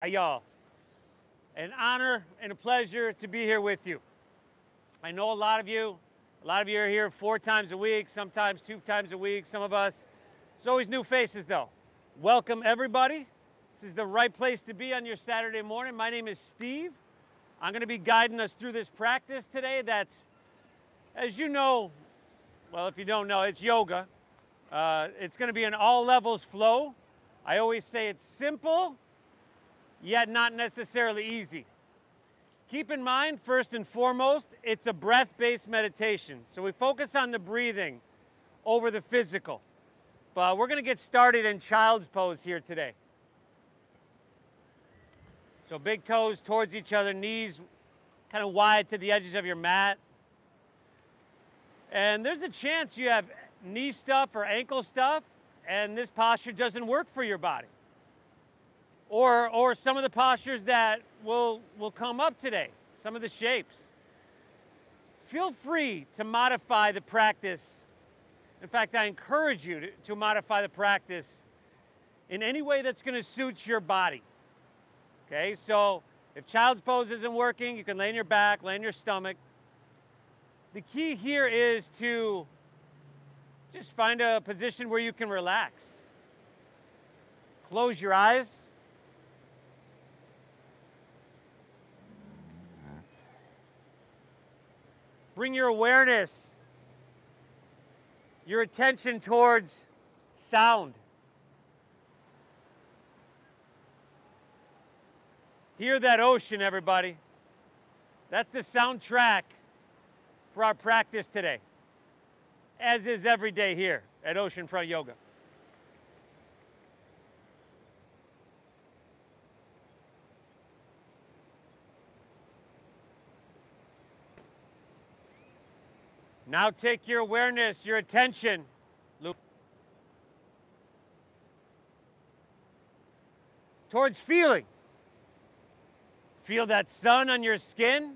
y'all? An honor and a pleasure to be here with you. I know a lot of you are here 4 times a week, sometimes 2 times a week, some of us. There's always new faces though. Welcome everybody. This is the right place to be on your Saturday morning. My name is Steve. I'm gonna be guiding us through this practice today that's, as you know, well, if you don't know, it's yoga. It's gonna be an all levels flow. I always say it's simple, yet not necessarily easy. Keep in mind, first and foremost, it's a breath-based meditation. So we focus on the breathing over the physical. But we're gonna get started in child's pose here today. So big toes towards each other, knees kind of wide to the edges of your mat. And there's a chance you have knee stuff or ankle stuff and this posture doesn't work for your body. Or some of the postures that will come up today, some of the shapes. Feel free to modify the practice. In fact, I encourage you to modify the practice in any way that's gonna suit your body. Okay, so if child's pose isn't working, you can lay on your back, lay on your stomach. The key here is to just find a position where you can relax. Close your eyes. Bring your awareness, your attention towards sound. Hear that ocean, everybody. That's the soundtrack for our practice today, as is every day here at Oceanfront Yoga. Now take your awareness, your attention, towards feeling. Feel that sun on your skin.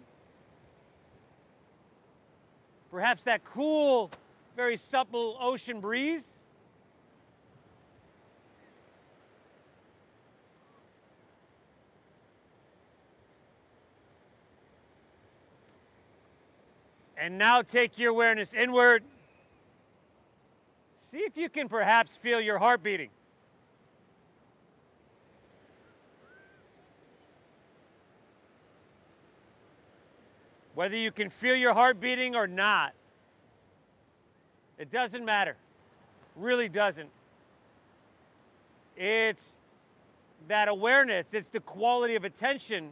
Perhaps that cool, very supple ocean breeze. And now take your awareness inward. See if you can perhaps feel your heart beating. Whether you can feel your heart beating or not, it doesn't matter. Really doesn't. It's that awareness, it's the quality of attention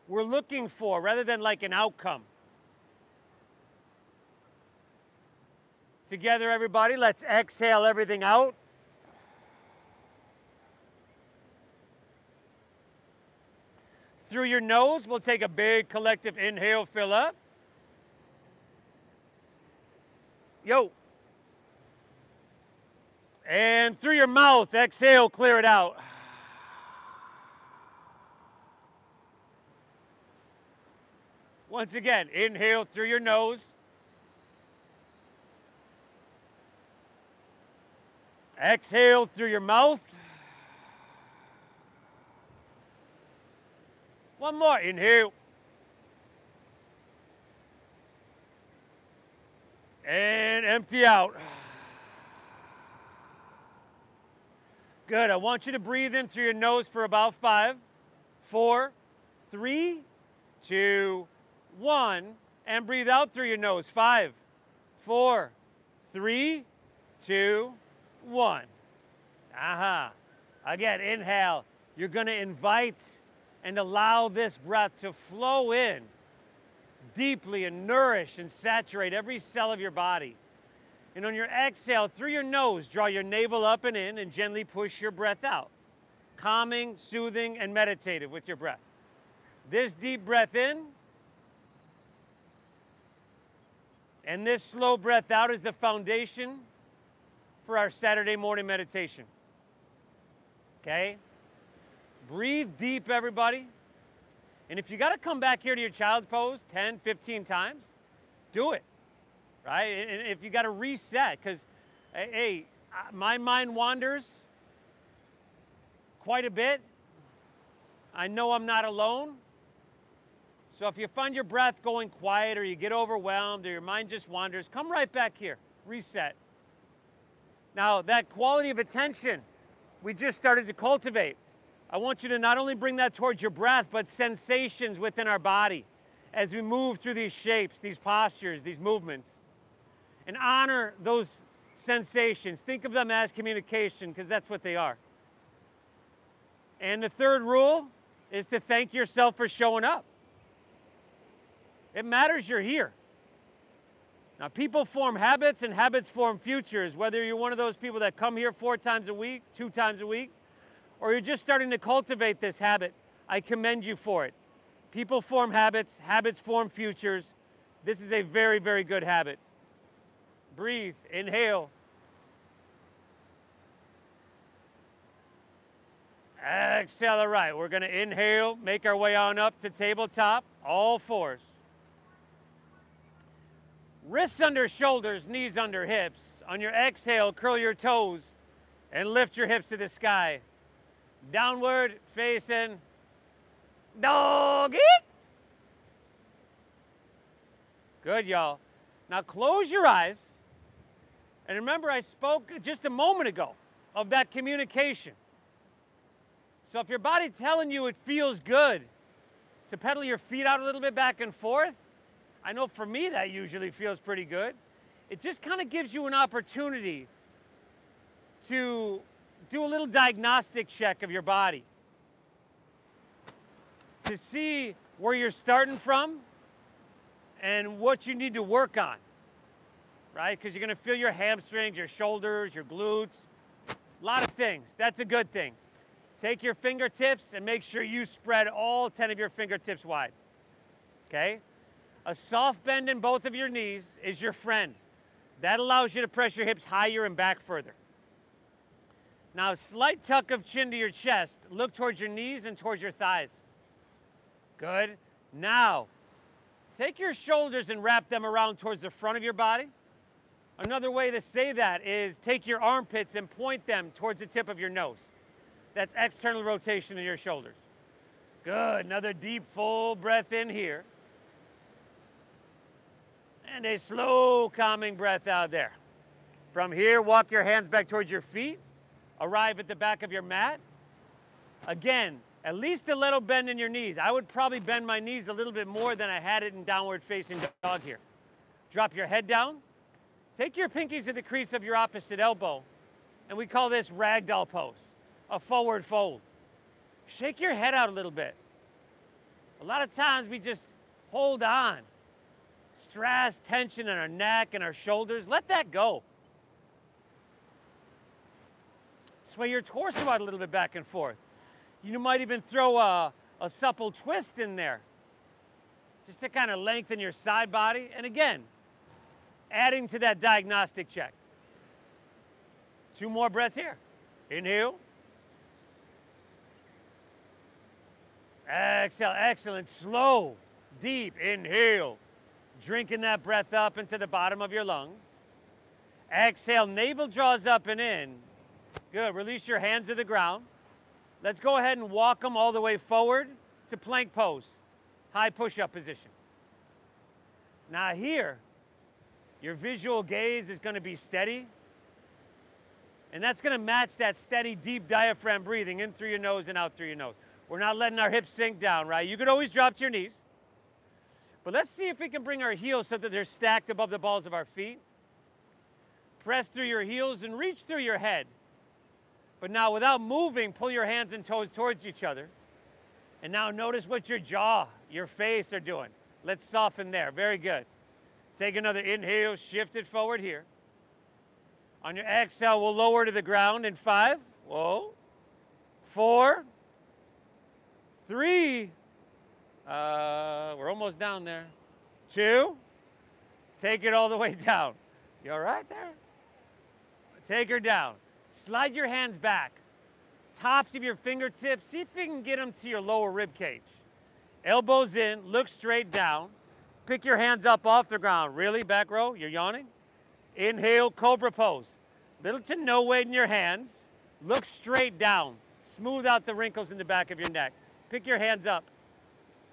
we're looking for rather than like an outcome. Together, everybody, let's exhale everything out. Through your nose, we'll take a big collective inhale, fill up. Yo. And through your mouth, exhale, clear it out. Once again, inhale through your nose. Exhale through your mouth. One more, inhale. And empty out. Good, I want you to breathe in through your nose for about 5, 4, 3, 2, 1. And breathe out through your nose, 5, 4, 3, 2, 1. Again, inhale. You're gonna invite and allow this breath to flow in deeply and nourish and saturate every cell of your body. And on your exhale, through your nose, draw your navel up and in and gently push your breath out. Calming, soothing, and meditative with your breath. This deep breath in and this slow breath out is the foundation for our Saturday morning meditation. Okay? Breathe deep, everybody. And if you got to come back here to your child's pose 10, 15 times, do it, right? And if you got to reset, because, hey, my mind wanders quite a bit. I know I'm not alone. So if you find your breath going quiet or you get overwhelmed or your mind just wanders, come right back here, reset. Now that quality of attention we just started to cultivate, I want you to not only bring that towards your breath, but sensations within our body as we move through these shapes, these postures, these movements, and honor those sensations. Think of them as communication, because that's what they are. And the third rule is to thank yourself for showing up. It matters you're here. Now, people form habits and habits form futures, whether you're one of those people that come here 4 times a week, 2 times a week, or you're just starting to cultivate this habit. I commend you for it. People form habits, habits form futures. This is a very, very good habit. Breathe, inhale. Exhale, all right. We're gonna inhale, make our way on up to tabletop, all fours. Wrists under shoulders, knees under hips. On your exhale, curl your toes and lift your hips to the sky. Downward facing doggy. Good, y'all. Now close your eyes. And remember, I spoke just a moment ago of that communication. So if your body's telling you it feels good to pedal your feet out a little bit back and forth, I know for me that usually feels pretty good. It just kind of gives you an opportunity to do a little diagnostic check of your body to see where you're starting from and what you need to work on, right? Because you're going to feel your hamstrings, your shoulders, your glutes, a lot of things. That's a good thing. Take your fingertips and make sure you spread all 10 of your fingertips wide, okay? A soft bend in both of your knees is your friend. That allows you to press your hips higher and back further. Now, a slight tuck of chin to your chest. Look towards your knees and towards your thighs. Good. Now, take your shoulders and wrap them around towards the front of your body. Another way to say that is take your armpits and point them towards the tip of your nose. That's external rotation in your shoulders. Good. Another deep, full breath in here. And a slow, calming breath out there. From here, walk your hands back towards your feet. Arrive at the back of your mat. Again, at least a little bend in your knees. I would probably bend my knees a little bit more than I had it in downward facing dog here. Drop your head down. Take your pinkies to the crease of your opposite elbow. And we call this ragdoll pose, a forward fold. Shake your head out a little bit. A lot of times we just hold on. Stress, tension in our neck and our shoulders. Let that go. Sway your torso out a little bit back and forth. You might even throw a supple twist in there, just to kind of lengthen your side body. And again, adding to that diagnostic check. 2 more breaths here. Inhale. Exhale, excellent. Slow, deep inhale. Drinking that breath up into the bottom of your lungs. Exhale, navel draws up and in. Good, release your hands to the ground. Let's go ahead and walk them all the way forward to plank pose, high push-up position. Now here, your visual gaze is going to be steady. And that's going to match that steady, deep diaphragm breathing in through your nose and out through your nose. We're not letting our hips sink down, right? You could always drop to your knees. But let's see if we can bring our heels so that they're stacked above the balls of our feet. Press through your heels and reach through your head. But now without moving, pull your hands and toes towards each other. And now notice what your jaw, your face are doing. Let's soften there. Very good. Take another inhale, shift it forward here. On your exhale, we'll lower to the ground in 5. Whoa. 4. 3. We're almost down there. 2. Take it all the way down. You all right there? Take her down. Slide your hands back. Tops of your fingertips. See if you can get them to your lower rib cage. Elbows in. Look straight down. Pick your hands up off the ground. Really, back row? You're yawning? Inhale, cobra pose. Little to no weight in your hands. Look straight down. Smooth out the wrinkles in the back of your neck. Pick your hands up.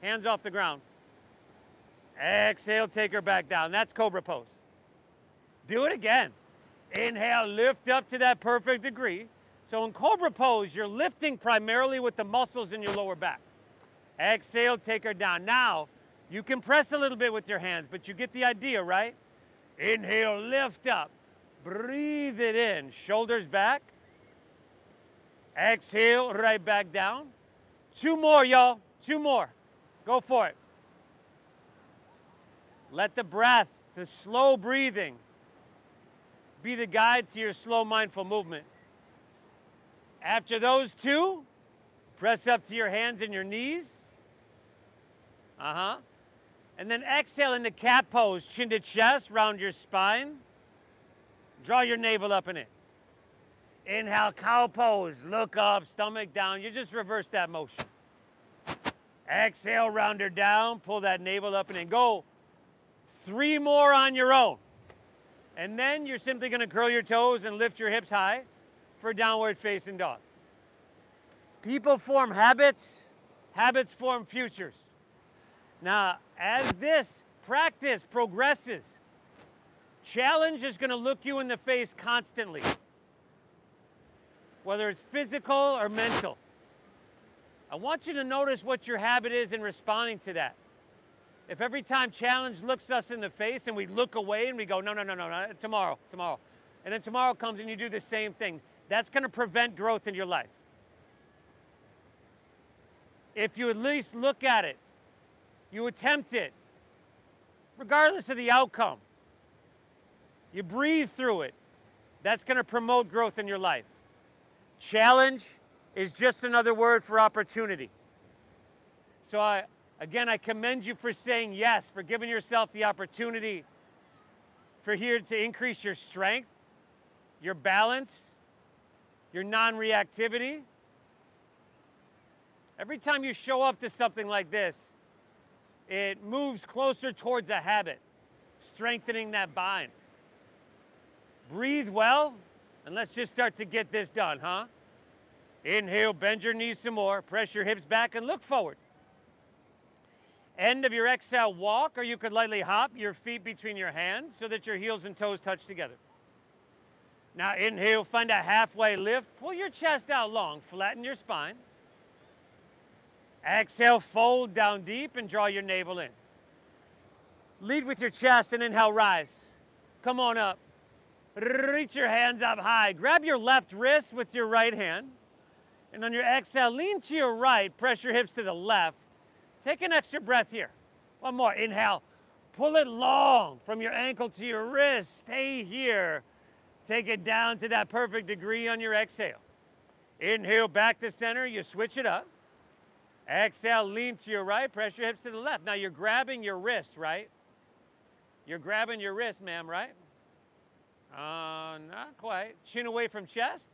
Hands off the ground. Exhale, take her back down. That's Cobra pose. Do it again. Inhale, lift up to that perfect degree. So in Cobra pose, you're lifting primarily with the muscles in your lower back. Exhale, take her down. Now, you can press a little bit with your hands, but you get the idea, right? Inhale, lift up. Breathe it in. Shoulders back. Exhale, right back down. 2 more, y'all. 2 more. Go for it. Let the breath, the slow breathing, be the guide to your slow, mindful movement. After those 2, press up to your hands and your knees. And then exhale into cat pose, chin to chest, round your spine. Draw your navel up and in. Inhale, cow pose, look up, stomach down. You just reverse that motion. Exhale, round her down, pull that navel up and in. Go 3 more on your own. And then you're simply going to curl your toes and lift your hips high for downward facing dog. People form habits, habits form futures. Now, as this practice progresses, challenge is going to look you in the face constantly, whether it's physical or mental. I want you to notice what your habit is in responding to that. If every time challenge looks us in the face and we look away and we go, no, tomorrow. And then tomorrow comes and you do the same thing, that's going to prevent growth in your life. If you at least look at it, you attempt it, regardless of the outcome, you breathe through it, that's going to promote growth in your life. Challenge is just another word for opportunity. So I commend you for saying yes, for giving yourself the opportunity for here to increase your strength, your balance, your non-reactivity. Every time you show up to something like this, it moves closer towards a habit, strengthening that bind. Breathe well, and let's just start to get this done, huh? Inhale, bend your knees some more, press your hips back and look forward. End of your exhale, walk, or you could lightly hop your feet between your hands so that your heels and toes touch together. Now inhale, find a halfway lift, pull your chest out long, flatten your spine. Exhale, fold down deep and draw your navel in. Lead with your chest and inhale, rise. Come on up. Reach your hands up high. Grab your left wrist with your right hand. And on your exhale, lean to your right, press your hips to the left. Take an extra breath here. 1 more. Inhale. Pull it long from your ankle to your wrist. Stay here. Take it down to that perfect degree on your exhale. Inhale, back to center. You switch it up. Exhale, lean to your right, press your hips to the left. Now you're grabbing your wrist, right? You're grabbing your wrist, ma'am, right? Not quite. Chin away from chest.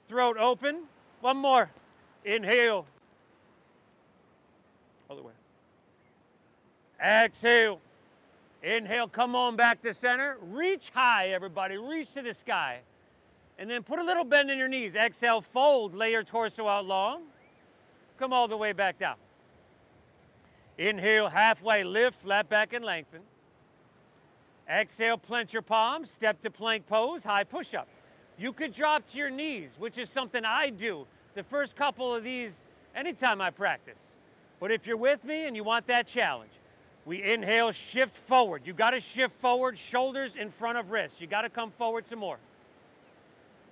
Throat open. 1 more. Inhale. Other way. Exhale. Inhale, come on back to center. Reach high, everybody. Reach to the sky. And then put a little bend in your knees. Exhale, fold, lay your torso out long. Come all the way back down. Inhale, halfway lift, flat back and lengthen. Exhale, plant your palms, step to plank pose, high push-up. You could drop to your knees, which is something I do the first couple of these anytime I practice. But if you're with me and you want that challenge, we inhale, shift forward. You got to shift forward, shoulders in front of wrists. You got to come forward some more.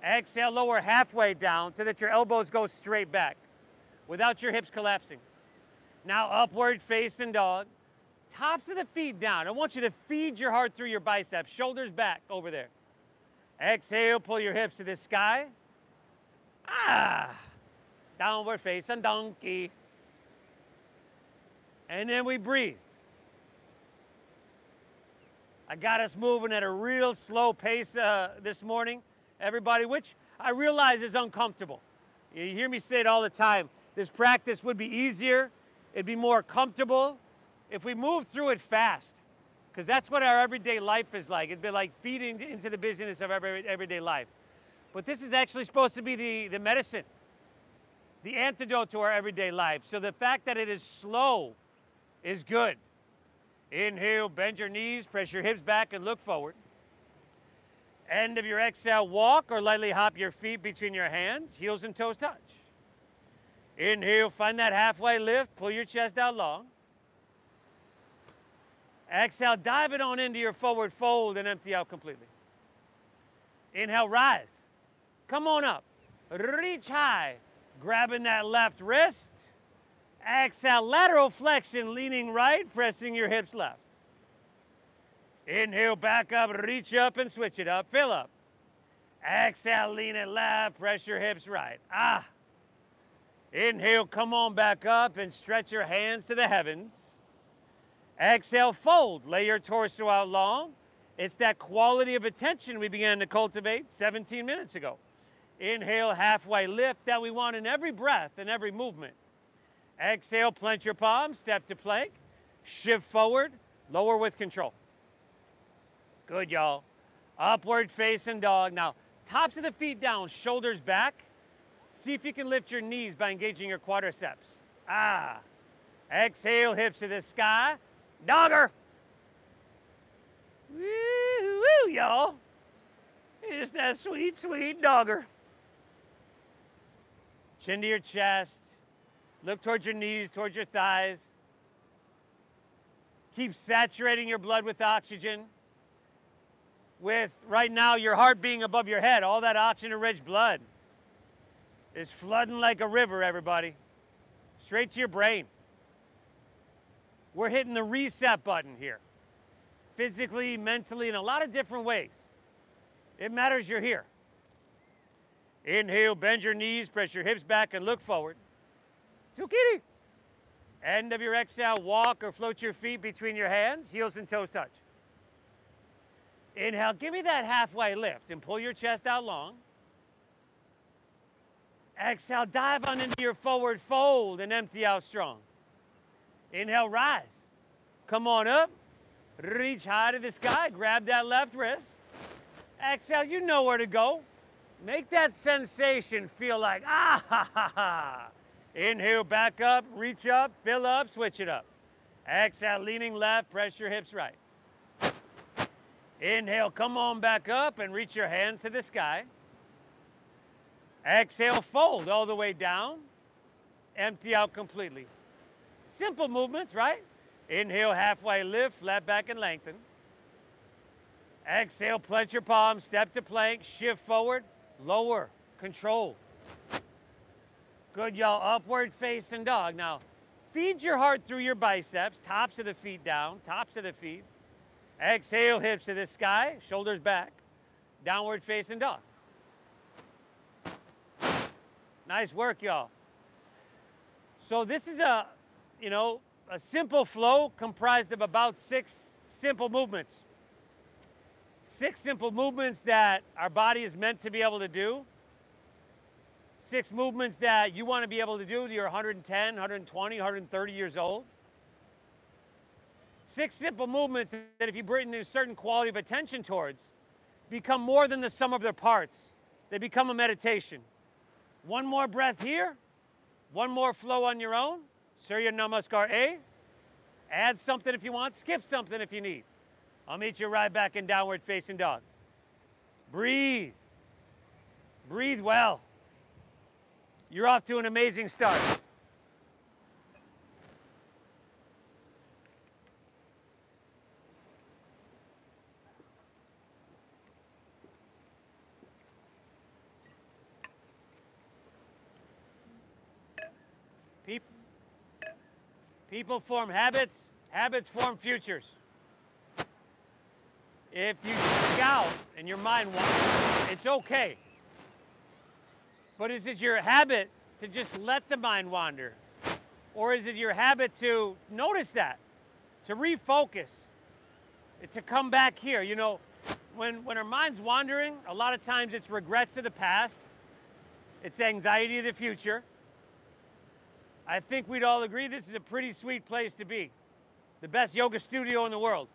Exhale, lower halfway down so that your elbows go straight back without your hips collapsing. Now upward facing dog. Tops of the feet down. I want you to feed your heart through your biceps. Shoulders back over there. Exhale, pull your hips to the sky. Downward facing donkey. And then we breathe. I got us moving at a real slow pace this morning, everybody, which I realize is uncomfortable. You hear me say it all the time. This practice would be easier. It'd be more comfortable if we moved through it fast, because that's what our everyday life is like. It'd be like feeding into the busyness of everyday life. But this is actually supposed to be the medicine. the antidote to our everyday life. So the fact that it is slow is good. Inhale, bend your knees, press your hips back and look forward. End of your exhale, walk or lightly hop your feet between your hands, heels and toes touch. Inhale, find that halfway lift, pull your chest out long. Exhale, dive it on into your forward fold and empty out completely. Inhale, rise. Come on up. Reach high, grabbing that left wrist. Exhale, lateral flexion, leaning right, pressing your hips left. Inhale, back up, reach up and switch it up, fill up. Exhale, lean it left, press your hips right. Inhale, come on back up and stretch your hands to the heavens. Exhale, fold, lay your torso out long. It's that quality of attention we began to cultivate 17 minutes ago. Inhale, halfway lift that we want in every breath and every movement. Exhale, plant your palms, step to plank, shift forward, lower with control. Good, y'all. Upward facing dog. Now, tops of the feet down, shoulders back. See if you can lift your knees by engaging your quadriceps. Exhale, hips to the sky. Dogger. Woo, y'all. It's that sweet, sweet dogger. Chin to your chest. Look towards your knees, towards your thighs. Keep saturating your blood with oxygen. With, right now, your heart being above your head, all that oxygen-rich blood is flooding like a river, everybody. Straight to your brain. We're hitting the reset button here. Physically, mentally, in a lot of different ways. It matters you're here. Inhale, bend your knees, press your hips back and look forward. Tukiri. End of your exhale, walk or float your feet between your hands, heels and toes touch. Inhale, give me that halfway lift and pull your chest out long. Exhale, dive on into your forward fold and empty out strong. Inhale, rise. Come on up. Reach high to the sky. Grab that left wrist. Exhale, you know where to go. Make that sensation feel like, ha, ha, ha. Inhale, back up, reach up, fill up, switch it up. Exhale, leaning left, press your hips right. Inhale, come on back up and reach your hands to the sky. Exhale, fold all the way down. Empty out completely. Simple movements, right? Inhale, halfway lift, flat back and lengthen. Exhale, plant your palms, step to plank, shift forward, lower, control. Good, y'all. Upward facing dog. Now, feed your heart through your biceps, tops of the feet down, tops of the feet. Exhale, hips to the sky, shoulders back. Downward facing dog. Nice work, y'all. So this is a simple flow comprised of about 6 simple movements. 6 simple movements that our body is meant to be able to do. 6 movements that you want to be able to do till you're 110, 120, 130 years old. 6 simple movements that if you bring a certain quality of attention towards, become more than the sum of their parts. They become a meditation. One more breath here. One more flow on your own. Surya Namaskar A. Add something if you want. Skip something if you need. I'll meet you right back in downward facing dog. Breathe. Breathe well. You're off to an amazing start. People form habits, habits form futures. If you check out and your mind wanders, it's okay. But is it your habit to just let the mind wander? Or is it your habit to notice that, to refocus, to come back here? You know, when our mind's wandering, a lot of times it's regrets of the past, it's anxiety of the future. I think we'd all agree this is a pretty sweet place to be. The best yoga studio in the world.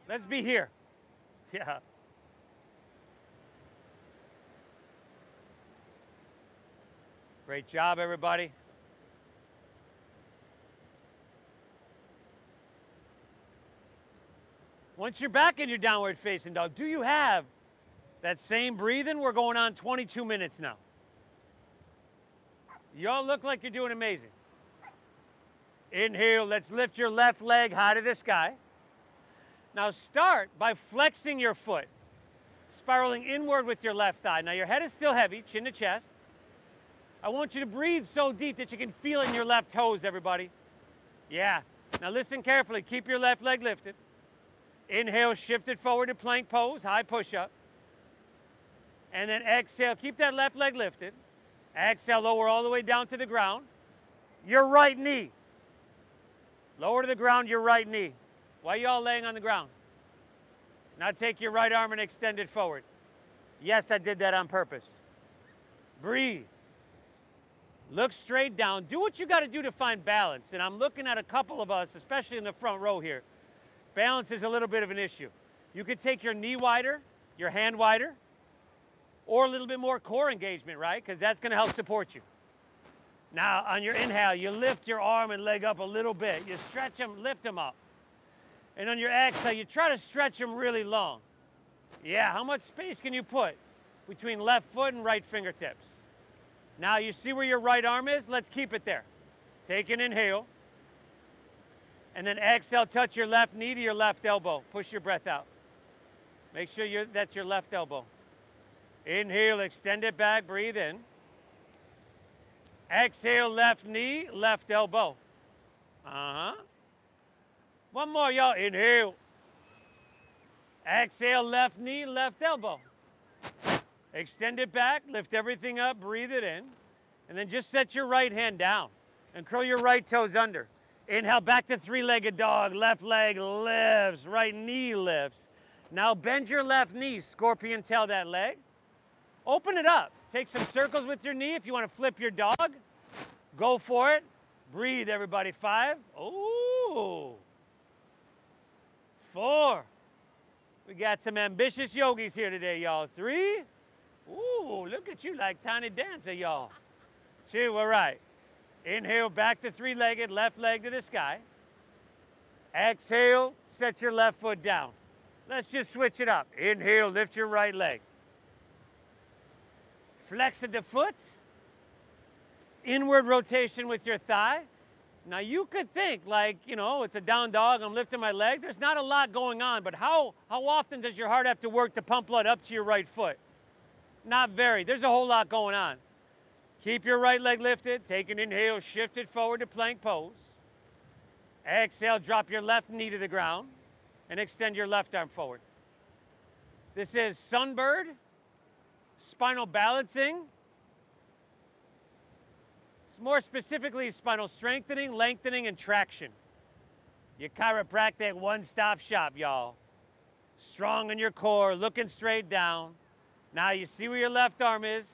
Let's be here. Yeah. Great job, everybody. Once you're back in your downward facing dog, do you have that same breathing? We're going on 22 minutes now. Y'all look like you're doing amazing. Inhale, let's lift your left leg high to the sky. Now start by flexing your foot, spiraling inward with your left thigh. Now your head is still heavy, chin to chest. I want you to breathe so deep that you can feel it in your left toes, everybody. Yeah. Now listen carefully. Keep your left leg lifted. Inhale, shift it forward to plank pose, high push-up. And then exhale, keep that left leg lifted. Exhale, lower all the way down to the ground. Your right knee. Lower to the ground, your right knee. Why are you all laying on the ground? Now take your right arm and extend it forward. Yes, I did that on purpose. Breathe. Look straight down. Do what you got to do to find balance. And I'm looking at a couple of us, especially in the front row here. Balance is a little bit of an issue. You could take your knee wider, your hand wider, or a little bit more core engagement, right? Because that's going to help support you. Now, on your inhale, you lift your arm and leg up a little bit. You stretch them, lift them up. And on your exhale, you try to stretch them really long. Yeah, how much space can you put between left foot and right fingertips? Now, you see where your right arm is? Let's keep it there. Take an inhale. And then exhale, touch your left knee to your left elbow. Push your breath out. Make sure that's your left elbow. Inhale, extend it back, breathe in. Exhale, left knee, left elbow. One more, y'all. Inhale. Exhale, left knee, left elbow. Extend it back, lift everything up, breathe it in. And then just set your right hand down and curl your right toes under. Inhale, back to three-legged dog. Left leg lifts, right knee lifts. Now bend your left knee, scorpion tail that leg. Open it up. Take some circles with your knee. If you want to flip your dog, go for it. Breathe, everybody. 5. Ooh. 4. We got some ambitious yogis here today, y'all. 3. Ooh, look at you like tiny dancer, y'all. 2, all right. Inhale, back to three-legged, left leg to the sky. Exhale, set your left foot down. Let's just switch it up. Inhale, lift your right leg. Flex at the foot. Inward rotation with your thigh. Now you could think like, you know, it's a down dog, I'm lifting my leg. There's not a lot going on, but how often does your heart have to work to pump blood up to your right foot? Not very. There's a whole lot going on. Keep your right leg lifted. Take an inhale, shift it forward to plank pose. Exhale, drop your left knee to the ground and extend your left arm forward. This is Sunbird, spinal balancing. It's more specifically spinal strengthening, lengthening, and traction. Your chiropractic one-stop shop, y'all. Strong in your core, looking straight down. Now you see where your left arm is.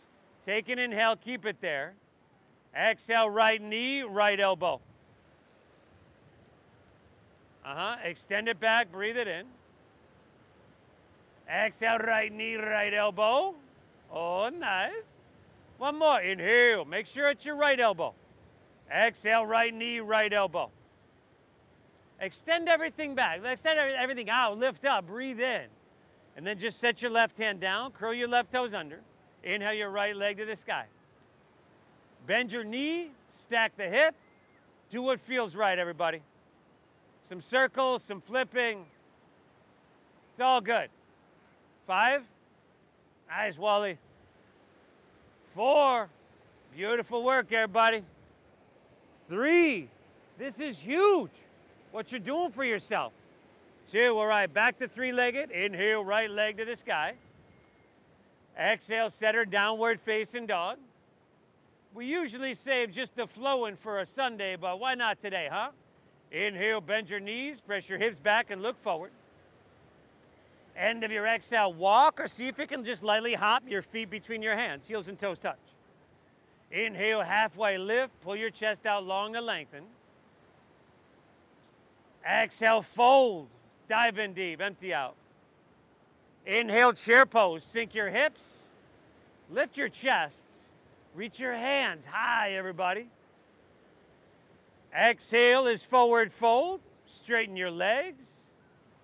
Take an inhale, keep it there. Exhale, right knee, right elbow. Extend it back, breathe it in. Exhale, right knee, right elbow. Oh, nice. One more, inhale. Make sure it's your right elbow. Exhale, right knee, right elbow. Extend everything back. Extend everything out, lift up, breathe in. And then just set your left hand down, curl your left toes under. Inhale your right leg to the sky. Bend your knee, stack the hip. Do what feels right, everybody. Some circles, some flipping. It's all good. 5. Nice, Wally. 4. Beautiful work, everybody. 3. This is huge. What you're doing for yourself. 2. All right, back to three-legged. Inhale, right leg to the sky. Exhale, set her downward facing dog. We usually save just the flowing for a Sunday, but why not today, huh? Inhale, bend your knees, press your hips back and look forward. End of your exhale, walk, or see if you can just lightly hop your feet between your hands, heels and toes touch. Inhale, halfway lift, pull your chest out long and lengthen. Exhale, fold, dive in deep, empty out. Inhale, chair pose, sink your hips, lift your chest, Reach your hands high, everybody. Exhale is forward fold. Straighten your legs.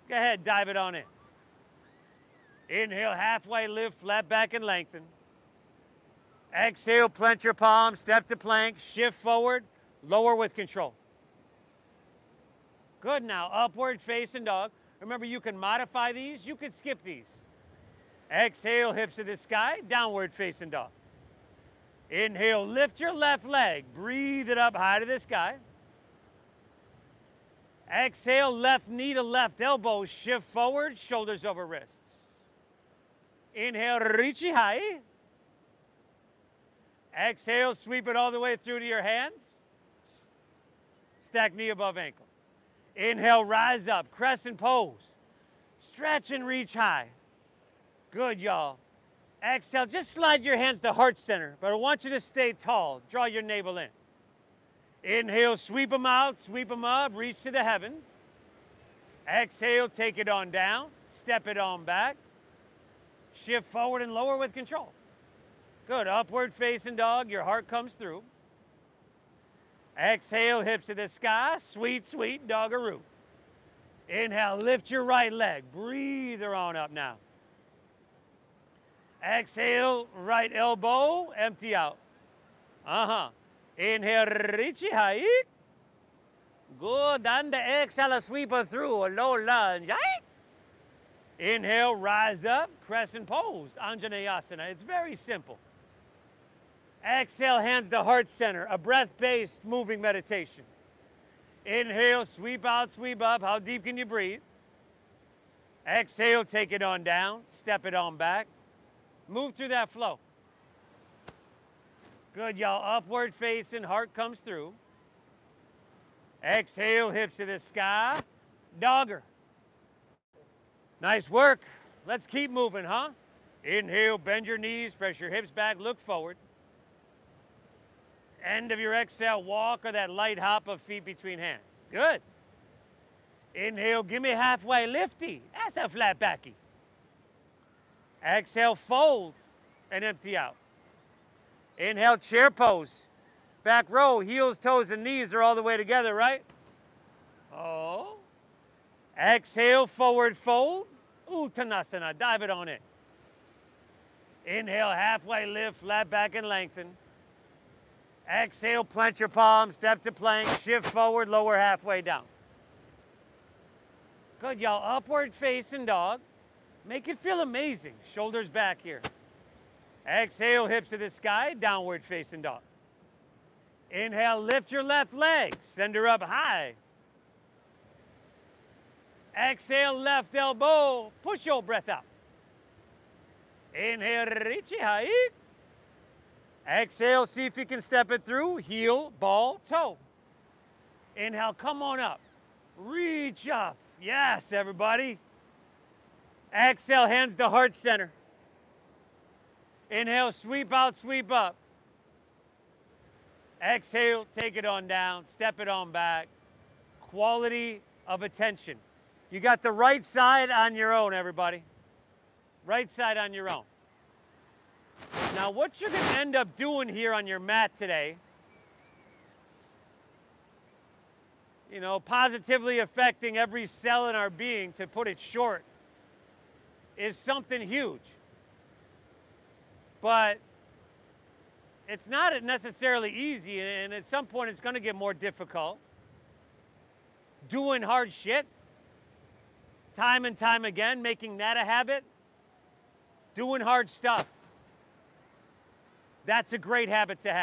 Go ahead, dive it on in. Inhale, halfway lift, flat back and lengthen. Exhale, plant your palms, step to plank, shift forward, lower with control. Good, now upward facing dog. Remember, you can modify these, you can skip these. Exhale, hips to the sky, downward facing dog. Inhale, lift your left leg, breathe it up high to the sky. Exhale, left knee to left elbow, shift forward, shoulders over wrists. Inhale, reach it high. Exhale, sweep it all the way through to your hands. Stack knee above ankle. Inhale, rise up, crescent pose. Stretch and reach high. Good, y'all. Exhale, just slide your hands to heart center, but I want you to stay tall. Draw your navel in. Inhale, sweep them out, sweep them up, reach to the heavens. Exhale, take it on down, step it on back. Shift forward and lower with control. Good, upward facing dog, your heart comes through. Exhale, hips to the sky, sweet, sweet doggaroo. Inhale, lift your right leg, breathe her on up now. Exhale, right elbow, empty out. Inhale, reach it high. Good, and the exhale, sweep her through, a low lunge. Inhale, rise up, crescent pose, Anjaneyasana. It's very simple. Exhale, hands to heart center, a breath-based moving meditation. Inhale, sweep out, sweep up. How deep can you breathe? Exhale, take it on down, step it on back. Move through that flow. Good, y'all. Upward facing, heart comes through. Exhale, hips to the sky. Dogger. Nice work. Let's keep moving, huh? Inhale, bend your knees, press your hips back, look forward. End of your exhale, walk or that light hop of feet between hands. Good. Inhale, give me halfway lifty. That's a flat backy. Exhale, fold and empty out. Inhale, chair pose. Back row, heels, toes, and knees are all the way together, right? Oh. Exhale, forward fold. Uttanasana, dive it on in. Inhale, halfway lift, flat back and lengthen. Exhale, plant your palms, step to plank, shift forward, lower halfway down. Good, y'all. Upward facing dog. Make it feel amazing. Shoulders back here. Exhale, hips to the sky, downward facing dog. Inhale, lift your left leg, send her up high. Exhale, left elbow, push your breath out. Inhale, reach it high. Exhale, see if you can step it through, heel, ball, toe. Inhale, come on up. Reach up. Yes, everybody. Exhale, hands to heart center. Inhale, sweep out, sweep up. Exhale, take it on down, step it on back. Quality of attention. You got the right side on your own, everybody. Right side on your own. Now, what you're going to end up doing here on your mat today, you know, positively affecting every cell in our being, to put it short, is something huge. But it's not necessarily easy, and at some point it's going to get more difficult. Doing hard shit, time and time again, making that a habit, doing hard stuff. That's a great habit to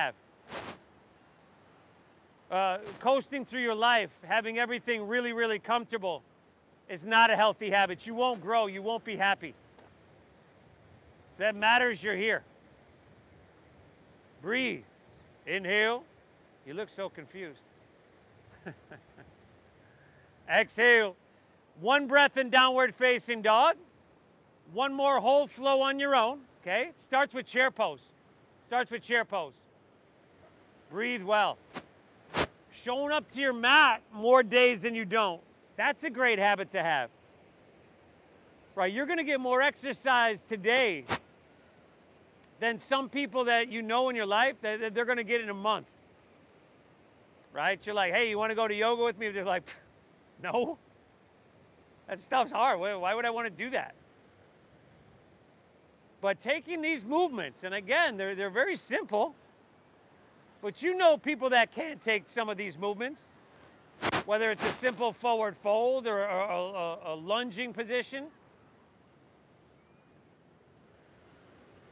have. Coasting through your life, having everything really, really comfortable is not a healthy habit. You won't grow, you won't be happy. If that matters, you're here. Breathe. Inhale. You look so confused. Exhale. One breath in downward facing dog. One more whole flow on your own. Okay? Starts with chair pose. Starts with chair pose. Breathe well. Showing up to your mat more days than you don't. That's a great habit to have. Right? You're going to get more exercise today than some people that you know in your life that they're going to get in a month. Right? You're like, hey, you want to go to yoga with me? They're like, no. That stuff's hard. Why would I want to do that? But taking these movements, and again, they're very simple, but you know people that can't take some of these movements, whether it's a simple forward fold or a lunging position.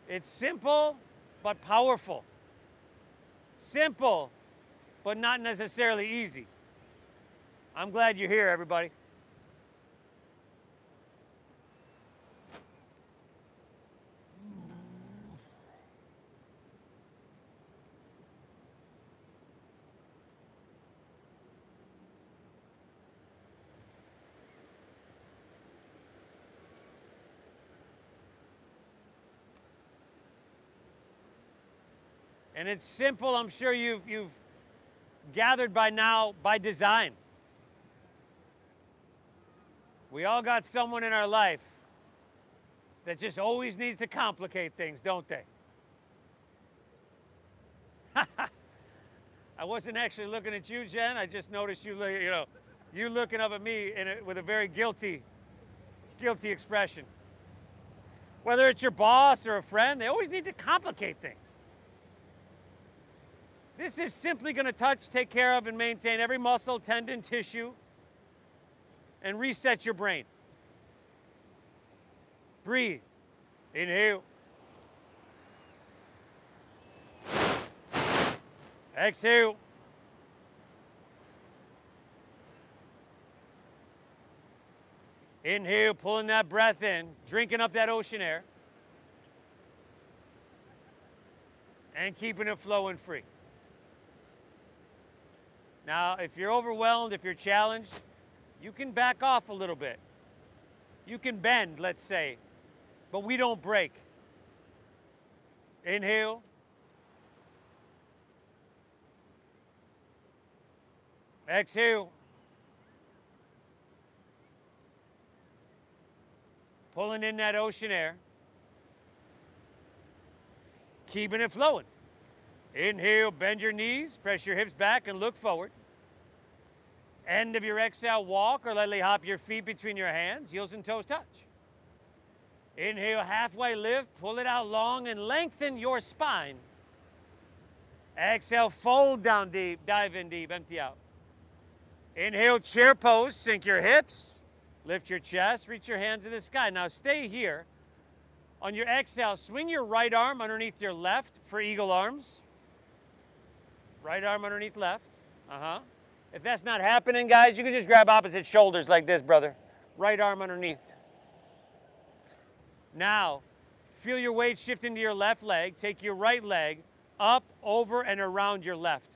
It's simple, but powerful. Simple, but not necessarily easy. I'm glad you're here, everybody. And it's simple, I'm sure you've gathered by now, by design. We all got someone in our life that just always needs to complicate things, don't they? I wasn't actually looking at you, Jen. I just noticed you looking up at me with a very guilty expression. Whether it's your boss or a friend, they always need to complicate things. This is simply going to touch, take care of, and maintain every muscle, tendon, tissue, and reset your brain. Breathe. Inhale. Exhale. Inhale, pulling that breath in, drinking up that ocean air, and keeping it flowing free. Now, if you're overwhelmed, if you're challenged, you can back off a little bit. You can bend, let's say, but we don't break. Inhale. Exhale. Pulling in that ocean air. Keeping it flowing. Inhale, bend your knees, press your hips back and look forward. End of your exhale, walk or lightly hop your feet between your hands, heels and toes touch. Inhale, halfway lift, pull it out long and lengthen your spine. Exhale, fold down deep, dive in deep, empty out. Inhale, chair pose, sink your hips, lift your chest, reach your hands to the sky. Now stay here. On your exhale, swing your right arm underneath your left for eagle arms. Right arm underneath left. If that's not happening, guys, you can just grab opposite shoulders like this, brother. Right arm underneath. Now, feel your weight shift into your left leg. Take your right leg up, over, and around your left.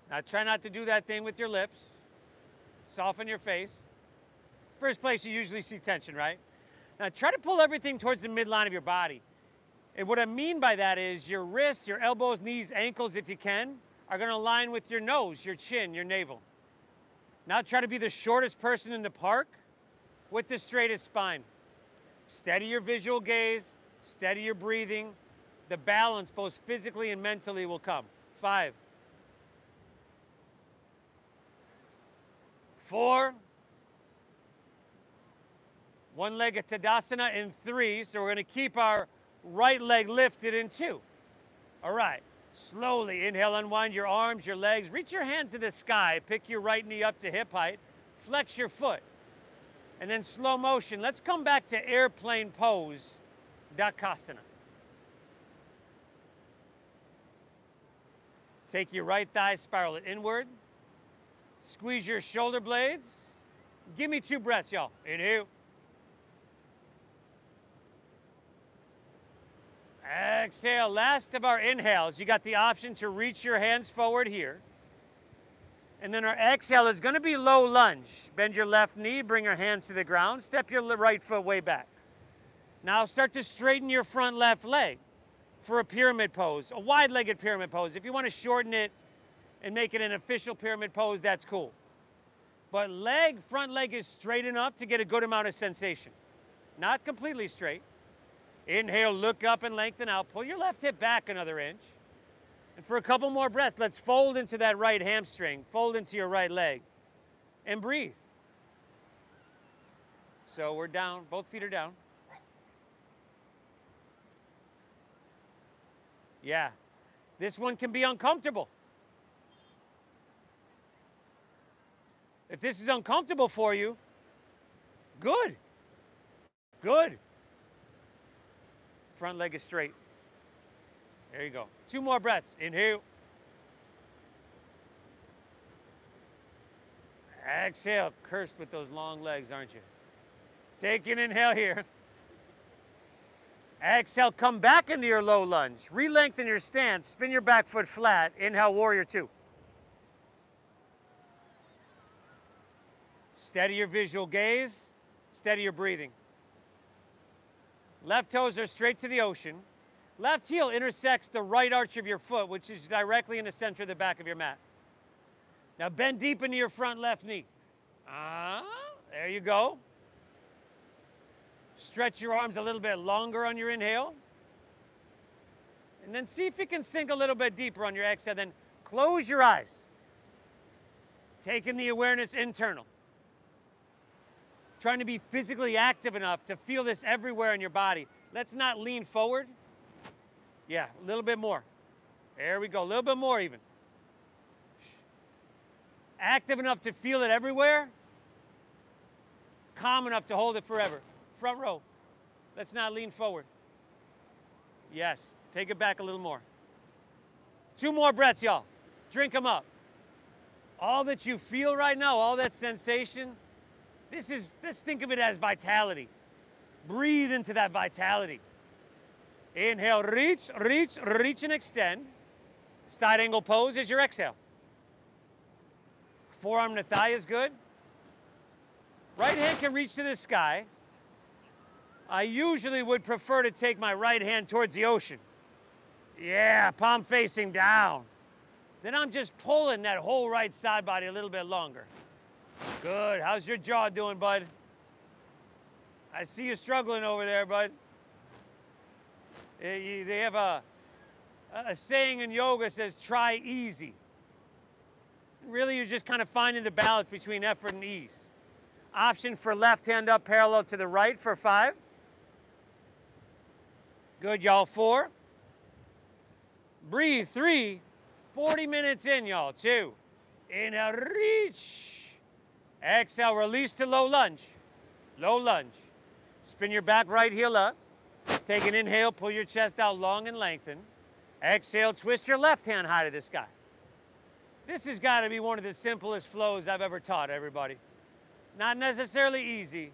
Now, try not to do that thing with your lips. Soften your face. First place you usually see tension, right? Now, try to pull everything towards the midline of your body. And what I mean by that is your wrists, your elbows, knees, ankles, if you can, are going to align with your nose, your chin, your navel. Now try to be the shortest person in the park with the straightest spine. Steady your visual gaze, steady your breathing. The balance, both physically and mentally, will come. 5, 4, one-legged Tadasana in 3. So we're going to keep our right leg lifted in 2. All right, slowly inhale, unwind your arms, your legs, reach your hand to the sky, pick your right knee up to hip height, flex your foot, and then slow motion. Let's come back to airplane pose, Dakasana. Take your right thigh, spiral it inward, squeeze your shoulder blades. Give me 2 breaths, y'all. Inhale. Exhale, last of our inhales. You got the option to reach your hands forward here. And then our exhale is going to be low lunge. Bend your left knee, bring your hands to the ground, step your right foot way back. Now start to straighten your front left leg for a pyramid pose, a wide-legged pyramid pose. If you want to shorten it and make it an official pyramid pose, that's cool. But front leg is straight enough to get a good amount of sensation. Not completely straight. Inhale, look up and lengthen out. Pull your left hip back another inch. And for a couple more breaths, let's fold into that right hamstring, fold into your right leg, and breathe. So we're down, both feet are down. Yeah, this one can be uncomfortable. If this is uncomfortable for you, good, good. Front leg is straight. There you go. 2 more breaths. Inhale. Exhale. Cursed with those long legs, aren't you? Take an inhale here. Exhale, come back into your low lunge. Re-lengthen your stance. Spin your back foot flat. Inhale, warrior 2. Steady your visual gaze. Steady your breathing. Left toes are straight to the ocean. Left heel intersects the right arch of your foot, which is directly in the center of the back of your mat. Now bend deep into your front left knee. There you go. Stretch your arms a little bit longer on your inhale. And then see if you can sink a little bit deeper on your exhale. Then close your eyes. Taking the awareness internal. Trying to be physically active enough to feel this everywhere in your body. Let's not lean forward. Yeah, a little bit more. There we go, a little bit more even. Active enough to feel it everywhere. Calm enough to hold it forever. Front row. Let's not lean forward. Yes, take it back a little more. 2 more breaths, y'all. Drink them up. All that you feel right now, all that sensation, let's think of it as vitality. Breathe into that vitality. Inhale, reach, reach, reach and extend. Side angle pose is your exhale. Forearm to thigh is good. Right hand can reach to the sky. I usually would prefer to take my right hand towards the ocean. Yeah, palm facing down. Then I'm just pulling that whole right side body a little bit longer. Good. How's your jaw doing, bud? I see you struggling over there, bud. They have a saying in yoga says, try easy. Really, you're just kind of finding the balance between effort and ease. Option for left hand up parallel to the right for 5. Good, y'all. 4. Breathe. 3. 40 minutes in, y'all. 2. Inhale, reach. Exhale, release to low lunge. Low lunge. Spin your back right heel up. Take an inhale, pull your chest out long and lengthen. Exhale, twist your left hand high to the sky. This has got to be one of the simplest flows I've ever taught everybody. Not necessarily easy,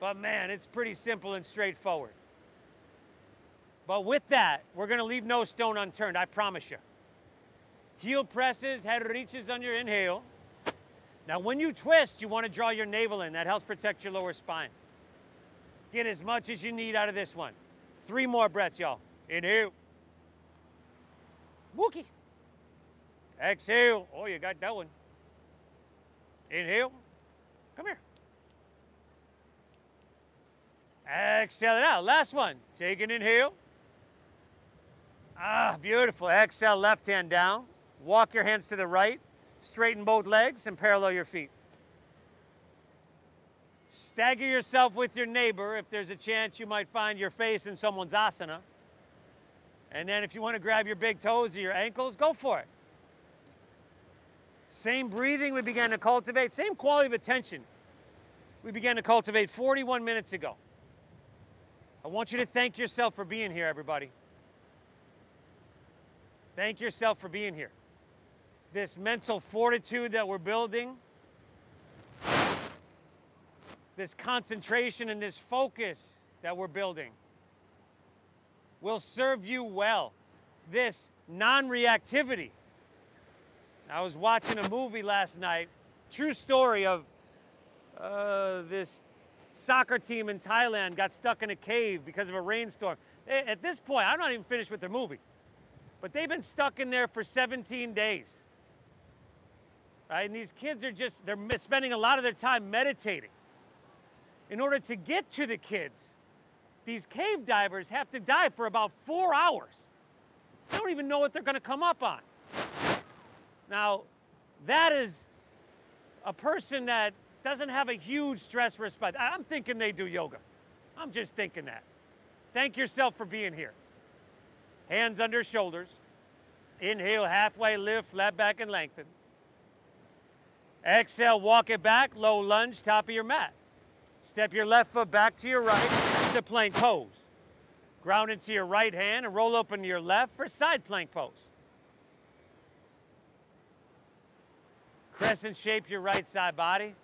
but man, it's pretty simple and straightforward. But with that, we're going to leave no stone unturned, I promise you. Heel presses, head reaches on your inhale. Now, when you twist, you want to draw your navel in. That helps protect your lower spine. Get as much as you need out of this one. 3 more breaths, y'all. Inhale. Wookie. Exhale. Oh, you got that one. Inhale. Come here. Exhale it out. Last one. Take an inhale. Beautiful. Exhale, left hand down. Walk your hands to the right. Straighten both legs and parallel your feet. Stagger yourself with your neighbor if there's a chance you might find your face in someone's asana. And then if you want to grab your big toes or your ankles, go for it. Same breathing we began to cultivate, same quality of attention we began to cultivate 41 minutes ago. I want you to thank yourself for being here, everybody. Thank yourself for being here. This mental fortitude that we're building, this concentration and this focus that we're building will serve you well. This non-reactivity. I was watching a movie last night, true story of this soccer team in Thailand got stuck in a cave because of a rainstorm. At this point, I'm not even finished with the movie, but they've been stuck in there for 17 days. Right? And these kids are they're spending a lot of their time meditating. In order to get to the kids, these cave divers have to dive for about 4 hours. They don't even know what they're going to come up on. Now, that is a person that doesn't have a huge stress response. I'm thinking they do yoga. I'm just thinking that. Thank yourself for being here. Hands under shoulders. Inhale, halfway lift, flat back and lengthen. Exhale, walk it back, low lunge, top of your mat. Step your left foot back to your right to plank pose. Ground into your right hand and roll open to your left for side plank pose. Crescent shape your right side body.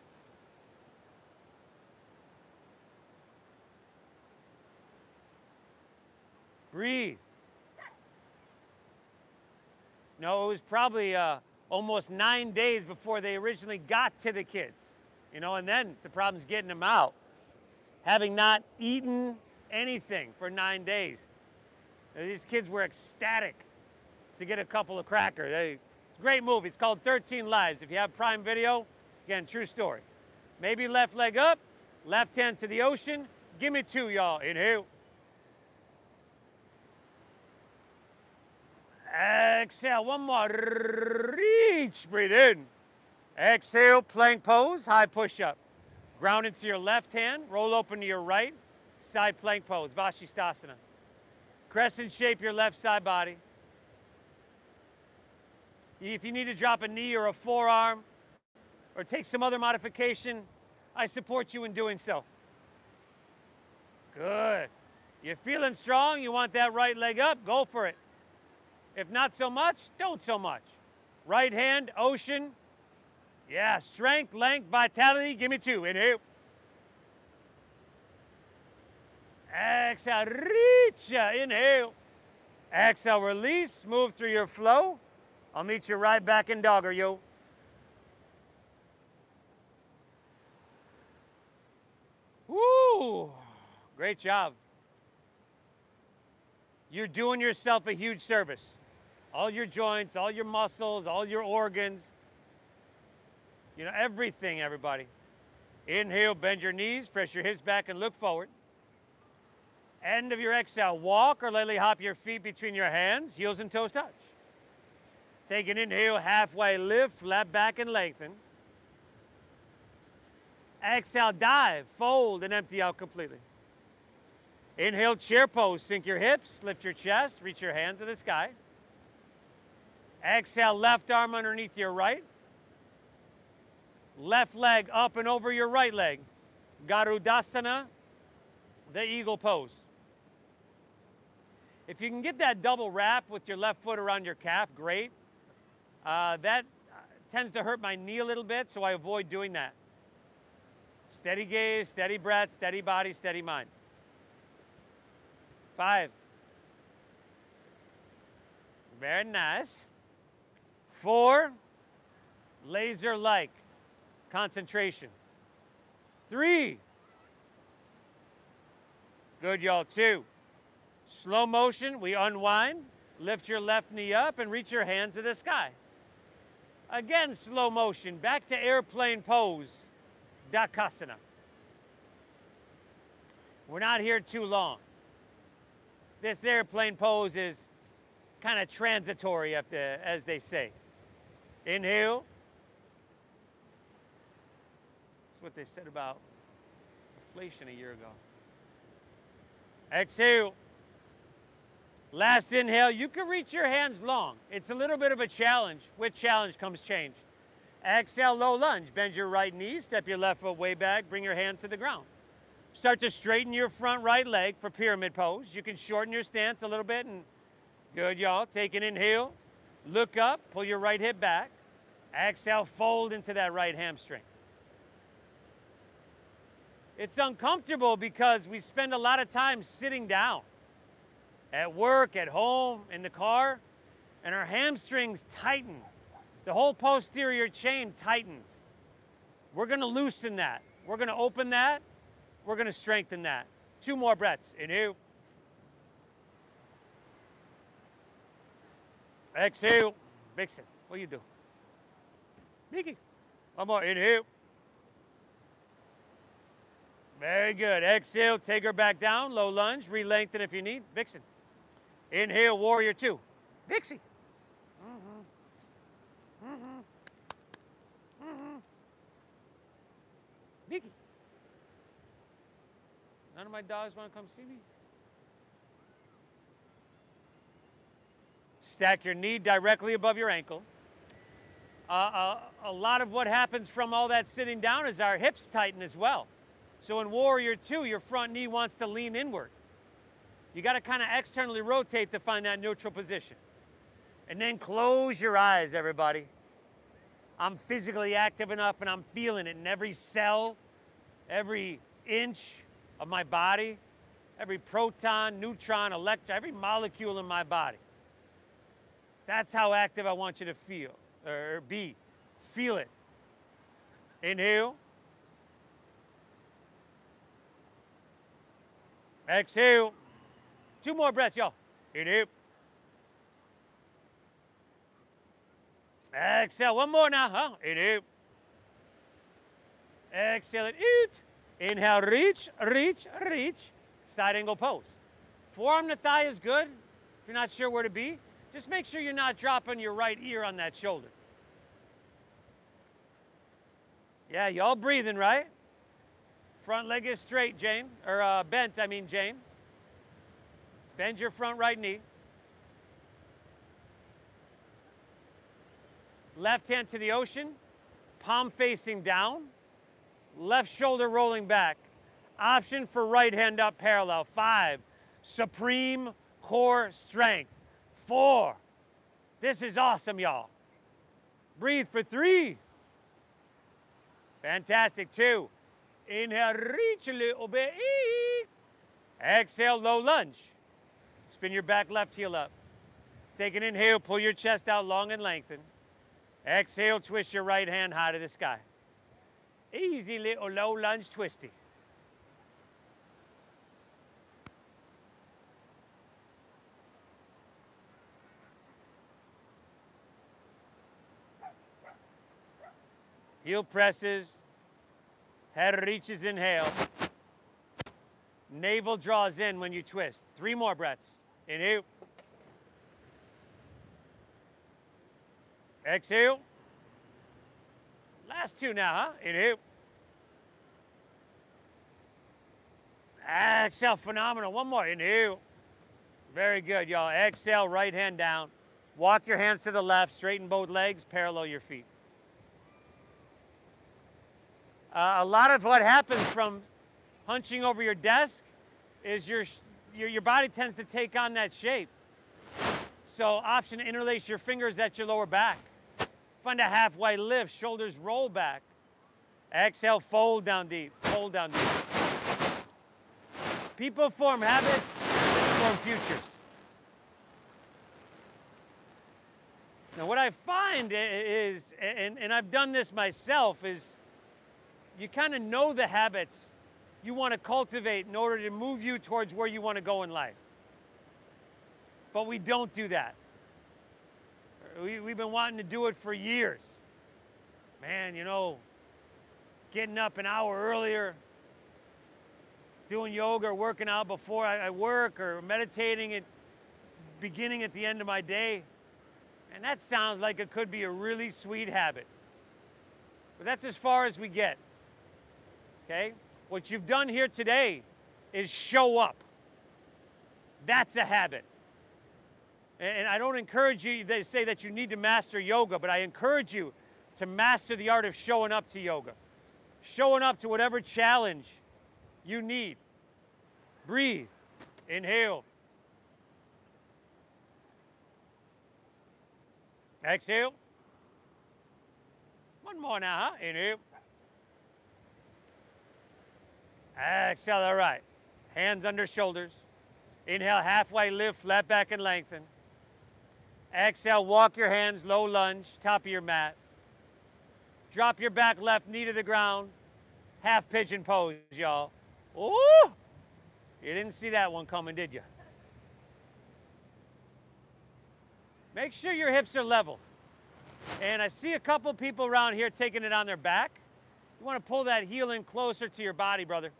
Breathe. No, it was probably almost 9 days before they originally got to the kids. You know, and then the problem's getting them out. Having not eaten anything for 9 days. These kids were ecstatic to get a couple of crackers. It's a great movie. It's called 13 Lives. If you have Prime Video, again, true story. Maybe left leg up, left hand to the ocean. Give me 2, y'all. Inhale. Exhale, one more. Reach, breathe in. Exhale, plank pose, high push-up. Ground into your left hand, roll open to your right, side plank pose, Vashisthasana. Crescent shape your left side body. If you need to drop a knee or a forearm or take some other modification, I support you in doing so. Good. You're feeling strong, you want that right leg up, go for it. If not so much, don't so much. Right hand, ocean. Yeah, strength, length, vitality. Give me 2. Inhale. Exhale, reach. Inhale. Exhale, release. Move through your flow. I'll meet you right back in dogger, yo. Woo! Great job. You're doing yourself a huge service. All your joints, all your muscles, all your organs. You know, everything, everybody. Inhale, bend your knees, press your hips back and look forward. End of your exhale, walk or lightly hop your feet between your hands, heels and toes touch. Take an inhale, halfway lift, flat back and lengthen. Exhale, dive, fold and empty out completely. Inhale, chair pose, sink your hips, lift your chest, reach your hands to the sky. Exhale, left arm underneath your right. Left leg up and over your right leg. Garudasana, the eagle pose. If you can get that double wrap with your left foot around your calf, great. That tends to hurt my knee a little bit, so I avoid doing that. Steady gaze, steady breath, steady body, steady mind. 5. Very nice. 4. Laser-like. Concentration. 3. Good, y'all. 2. Slow motion, we unwind, lift your left knee up and reach your hands to the sky. Again, slow motion, back to airplane pose, Dakasana. We're not here too long. This airplane pose is kind of transitory, as they say. Inhale. That's what they said about inflation a year ago. Exhale. Last inhale, you can reach your hands long. It's a little bit of a challenge. With challenge comes change. Exhale, low lunge. Bend your right knee, step your left foot way back, bring your hands to the ground. Start to straighten your front right leg for pyramid pose. You can shorten your stance a little bit and good, y'all. Take an inhale, look up, pull your right hip back. Exhale, fold into that right hamstring. It's uncomfortable because we spend a lot of time sitting down. At work, at home, in the car, and our hamstrings tighten. The whole posterior chain tightens. We're going to loosen that. We're going to open that. We're going to strengthen that. 2 more breaths. Inhale. Exhale. Vixen, what do you do? Mickey. One more. Inhale. Very good. Exhale, take her back down. Low lunge. Re-lengthen if you need. Vixen. Inhale, warrior two. Vixie. Vicky. None of my dogs want to come see me? Stack your knee directly above your ankle. A lot of what happens from all that sitting down is our hips tighten as well. So in warrior two, your front knee wants to lean inward. You got to kind of externally rotate to find that neutral position. And then close your eyes, everybody. I'm physically active enough and I'm feeling it in every cell, every inch of my body, every proton, neutron, electron, every molecule in my body. That's how active I want you to feel, or be. Feel it. Inhale. Exhale. 2 more breaths, y'all. Inhale. Exhale. 1 more now, huh? Inhale. Exhale it. Eat. Inhale, reach, reach, reach. Side angle pose. Forearm to thigh is good. If you're not sure where to be, just make sure you're not dropping your right ear on that shoulder. Yeah, y'all breathing, right? Front leg is straight, Jane. Or bent, I mean, Jane. Bend your front right knee. Left hand to the ocean. Palm facing down. Left shoulder rolling back. Option for right hand up parallel. 5. Supreme core strength. 4. This is awesome, y'all. Breathe for 3. Fantastic. 2. Inhale, reach a little bit. Exhale, low lunge. Spin your back left heel up. Take an inhale, pull your chest out long and lengthen. Exhale, twist your right hand high to the sky. Easy little low lunge twisty. Heel presses. Head reaches, inhale. Navel draws in when you twist. 3 more breaths. Inhale. Exhale. Last 2 now, huh? Inhale. Exhale, phenomenal. 1 more. Inhale. Very good, y'all. Exhale, right hand down. Walk your hands to the left, straighten both legs, parallel your feet. A lot of what happens from hunching over your desk is your body tends to take on that shape. So option to interlace your fingers at your lower back. Find a halfway lift, shoulders roll back. Exhale, fold down deep, fold down deep. People form habits, form futures. Now what I find is, and I've done this myself, is you kind of know the habits you want to cultivate in order to move you towards where you want to go in life. But we don't do that. We've been wanting to do it for years. Man, you know, getting up an hour earlier, doing yoga or working out before I work, or meditating at beginning at the end of my day. And that sounds like it could be a really sweet habit. But that's as far as we get. Okay? What you've done here today is show up. That's a habit. And I don't encourage you to say that you need to master yoga, but I encourage you to master the art of showing up to yoga. Showing up to whatever challenge you need. Breathe. Inhale. Exhale. 1 more now, huh? Inhale. Exhale, all right. Hands under shoulders. Inhale, halfway lift, flat back and lengthen. Exhale, walk your hands, low lunge, top of your mat. Drop your back left knee to the ground. Half pigeon pose, y'all. Ooh! You didn't see that one coming, did you? Make sure your hips are level. And I see a couple people around here taking it on their back. You want to pull that heel in closer to your body, brother.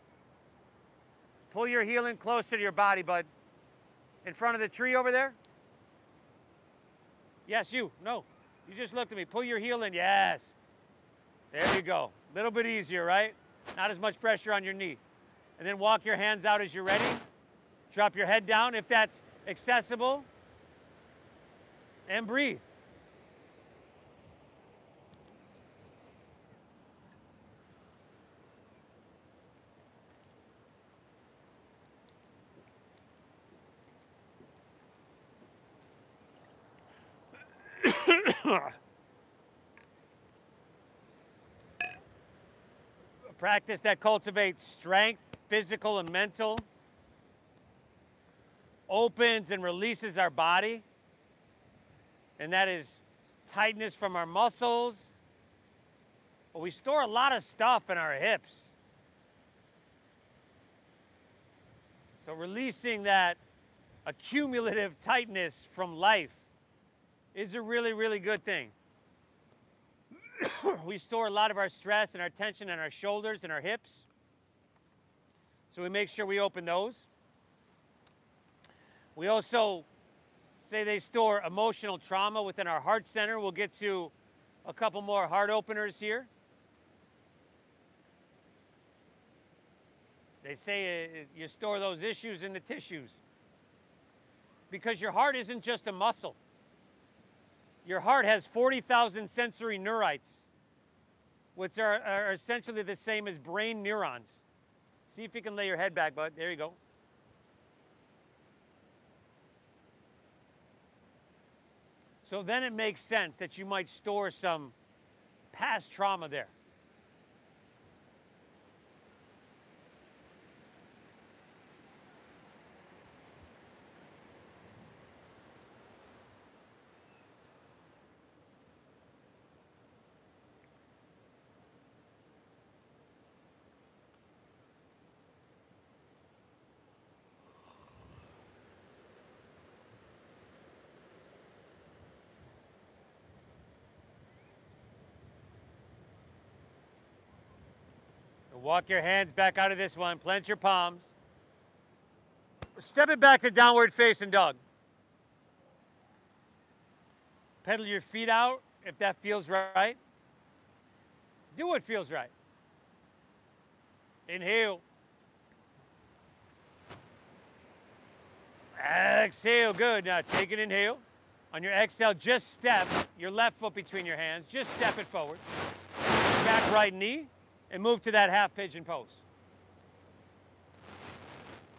Pull your heel in closer to your body, bud. In front of the tree over there. Yes, you. No. You just looked at me. Pull your heel in. Yes. There you go. A little bit easier, right? Not as much pressure on your knee. And then walk your hands out as you're ready. Drop your head down if that's accessible. And breathe. A practice that cultivates strength, physical and mental, opens and releases our body, and that is tightness from our muscles. But we store a lot of stuff in our hips. So releasing that accumulative tightness from life is a really, really good thing. We store a lot of our stress and our tension in our shoulders and our hips. So we make sure we open those. We also say they store emotional trauma within our heart center. We'll get to a couple more heart openers here. They say you store those issues in the tissues. Because your heart isn't just a muscle. Your heart has 40,000 sensory neurites, which are essentially the same as brain neurons. See if you can lay your head back, bud. There you go. So then it makes sense that you might store some past trauma there. Walk your hands back out of this one. Plant your palms. Step it back to downward facing dog. Pedal your feet out if that feels right. Do what feels right. Inhale. Exhale. Good. Now take an inhale. On your exhale, just step your left foot between your hands. Just step it forward. Back right knee. And move to that half pigeon pose.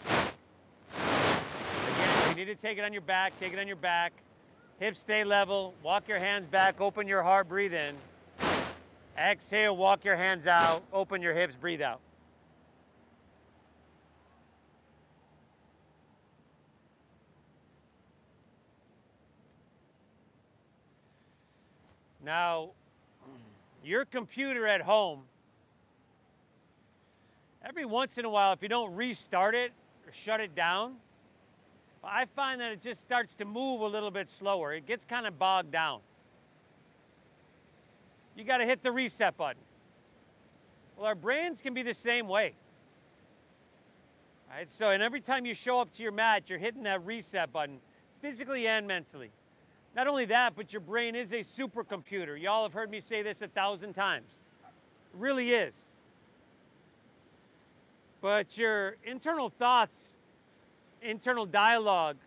Again, you need to take it on your back, take it on your back. Hips stay level, walk your hands back, open your heart, breathe in. Exhale, walk your hands out, open your hips, breathe out. Now, your computer at home, every once in a while, if you don't restart it or shut it down, I find that it just starts to move a little bit slower. It gets kind of bogged down. You got to hit the reset button. Well, our brains can be the same way. All right? So, and every time you show up to your mat, you're hitting that reset button, physically and mentally. Not only that, but your brain is a supercomputer. Y'all have heard me say this 1,000 times. It really is. But your internal thoughts, internal dialogue,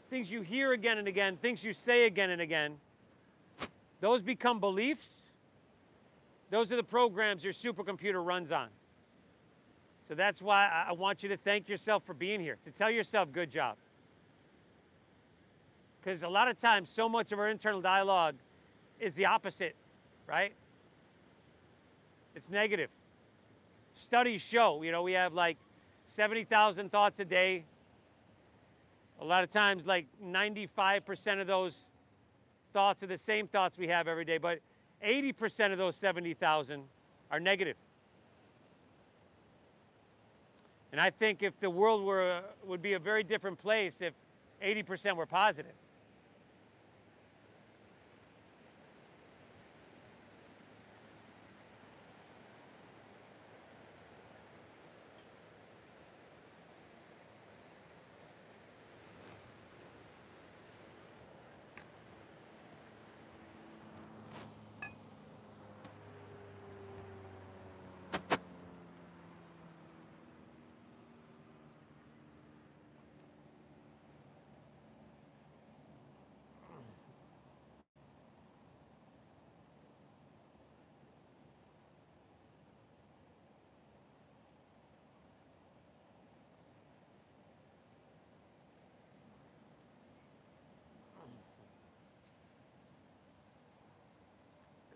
things you hear again and again, things you say again and again, those become beliefs. Those are the programs your supercomputer runs on. So that's why I want you to thank yourself for being here, to tell yourself good job. Because a lot of times, so much of our internal dialogue is the opposite, right? It's negative. Studies show, we have like 70,000 thoughts a day. A lot of times, like 95% of those thoughts are the same thoughts we have every day, but 80% of those 70,000 are negative. And I think if the world would be a very different place if 80% were positive.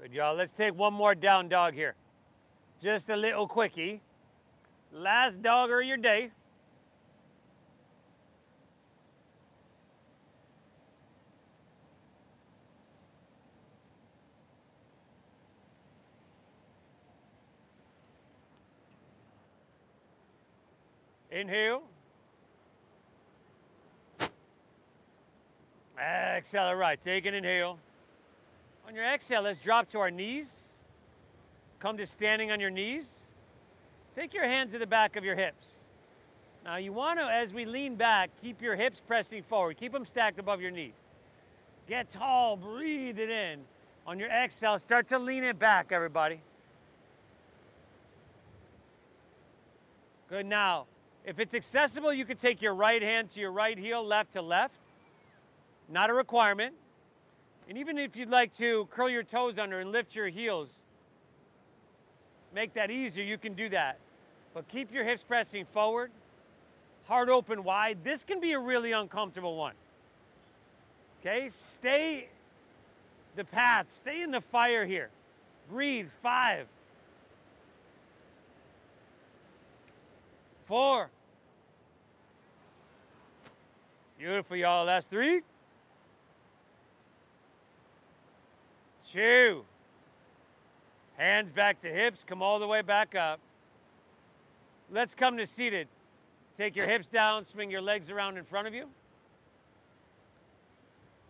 Good, y'all. Let's take one more down dog here. Just a little quickie. Last dog of your day. Inhale. Exhale, all right. Take an inhale. On your exhale, let's drop to our knees. Come to standing on your knees. Take your hands to the back of your hips. Now you want to, as we lean back, keep your hips pressing forward. Keep them stacked above your knees. Get tall, breathe it in. On your exhale, start to lean it back, everybody. Good, now, if it's accessible, you could take your right hand to your right heel, left to left. Not a requirement. And even if you'd like to curl your toes under and lift your heels, make that easier, you can do that. But keep your hips pressing forward, heart open wide. This can be a really uncomfortable one. Okay, stay the path, stay in the fire here. Breathe, 5, 4. Beautiful, y'all. Last 3, 2. Hands back to hips, come all the way back up. Let's come to seated. Take your hips down, swing your legs around in front of you.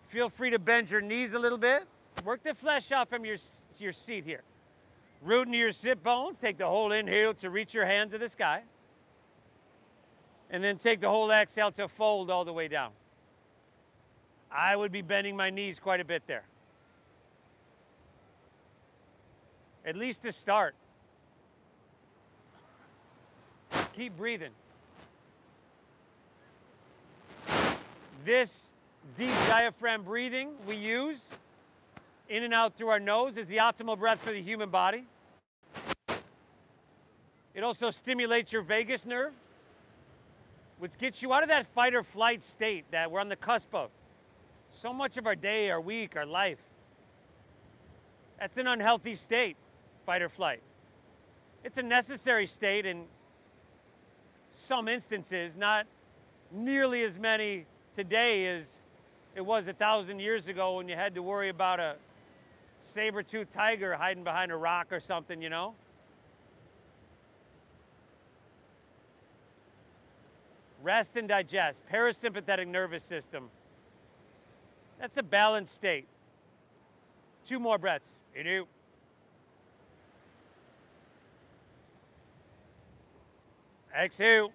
Feel free to bend your knees a little bit. Work the flesh out from your seat here. Root into your sit bones. Take the whole inhale to reach your hands to the sky. And then take the whole exhale to fold all the way down. I would be bending my knees quite a bit there. At least to start. Keep breathing. This deep diaphragm breathing we use in and out through our nose is the optimal breath for the human body. It also stimulates your vagus nerve, which gets you out of that fight or flight state that we're on the cusp of. So much of our day, our week, our life. That's an unhealthy state, fight or flight. It's a necessary state in some instances, not nearly as many today as it was 1,000 years ago when you had to worry about a saber-toothed tiger hiding behind a rock or something, you know? Rest and digest, parasympathetic nervous system. That's a balanced state. 2 more breaths. Inhale. Exhale.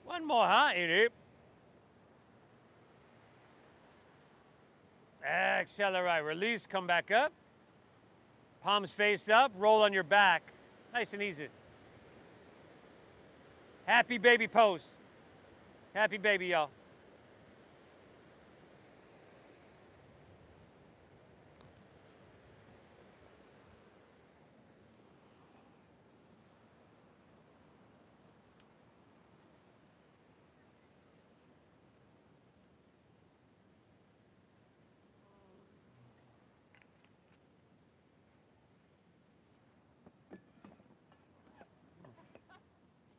1 more, huh? Inhale. Exhale, all right. Release, come back up. Palms face up, roll on your back. Nice and easy. Happy baby pose. Happy baby, y'all.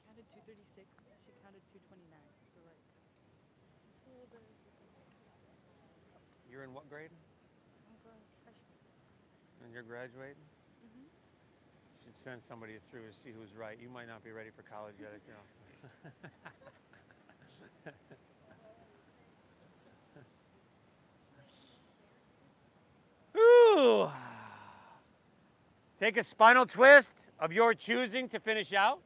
Counted 236, she counted 229, so like, just a little bit. You're in what grade? I'm going freshman. And you're graduating? Mm-hmm. You should send somebody through to see who's right. You might not be ready for college yet, you know. Ooh. Take a spinal twist of your choosing to finish out.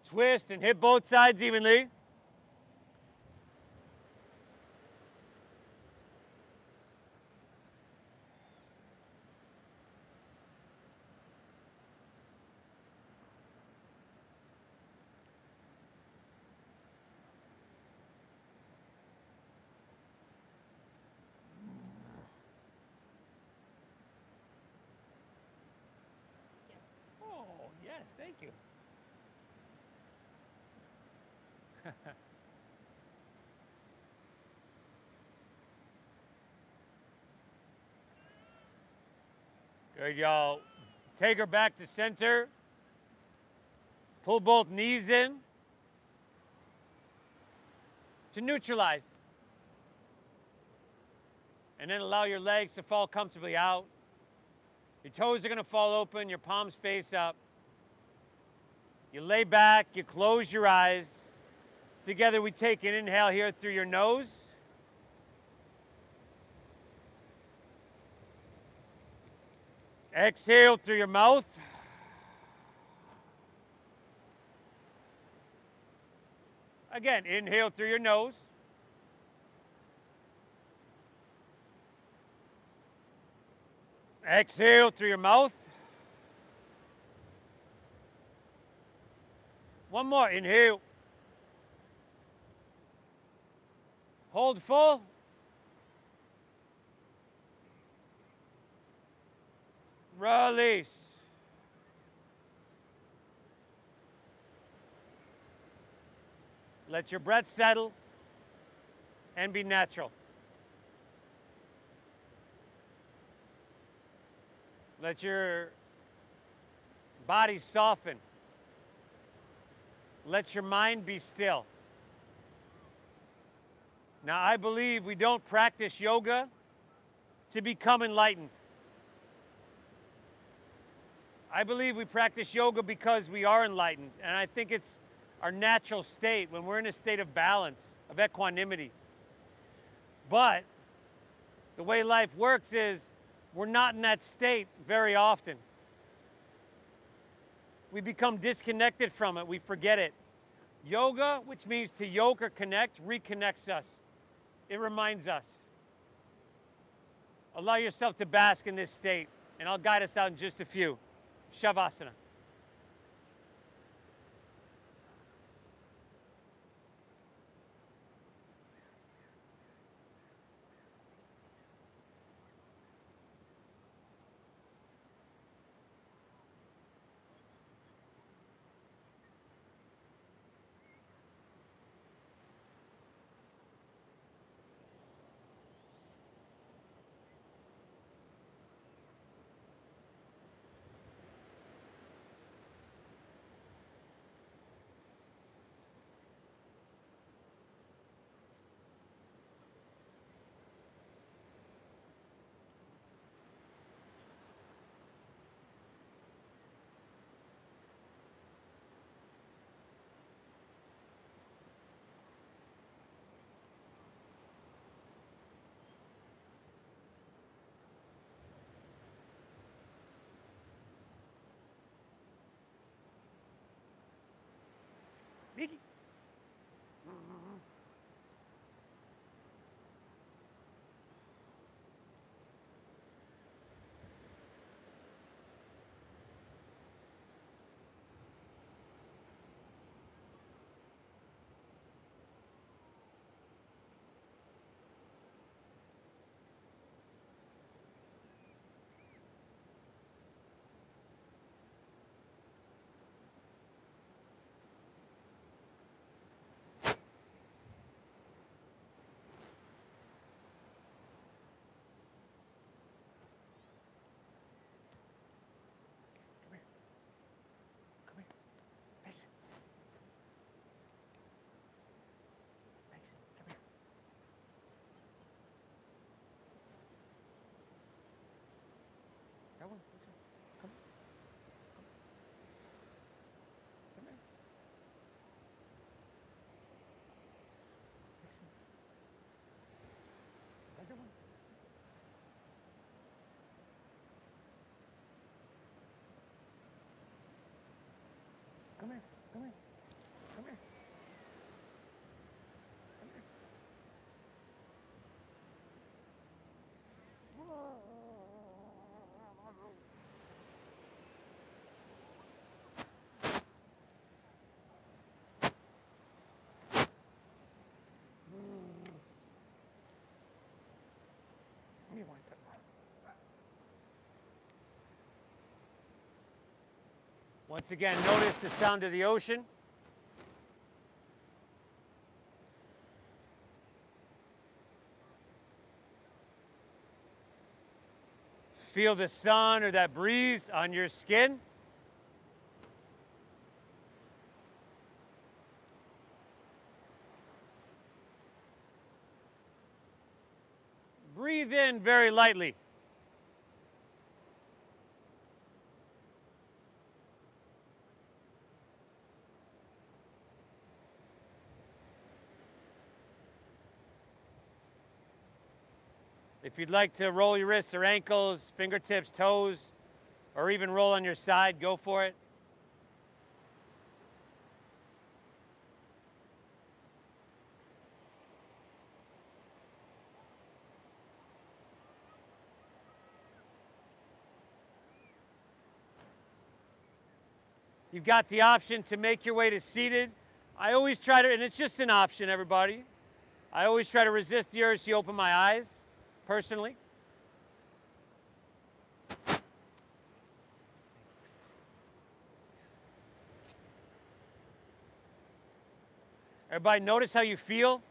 Twist and hit both sides evenly. Oh, yes, thank you. Good, y'all. Take her back to center. Pull both knees in to neutralize. And then allow your legs to fall comfortably out. Your toes are going to fall open, your palms face up. You lay back, you close your eyes. Together we take an inhale here through your nose. Exhale through your mouth. Again, inhale through your nose. Exhale through your mouth. One more, inhale. Hold full. Release. Let your breath settle and be natural. Let your body soften. Let your mind be still. Now, I believe we don't practice yoga to become enlightened. I believe we practice yoga because we are enlightened, and I think it's our natural state when we're in a state of balance, of equanimity. But the way life works is we're not in that state very often. We become disconnected from it. We forget it. Yoga, which means to yoke or connect, reconnects us. It reminds us. Allow yourself to bask in this state, and I'll guide us out in just a few. Shavasana. Vicky. That one. Come. Come here. Listen. That one. Come here. Come here. Once again, notice the sound of the ocean. Feel the sun or that breeze on your skin. Breathe in very lightly. If you'd like to roll your wrists or ankles, fingertips, toes, or even roll on your side, go for it. You've got the option to make your way to seated. I always try to, and it's just an option, everybody. I always try to resist the urge to open my eyes, personally. Everybody, notice how you feel.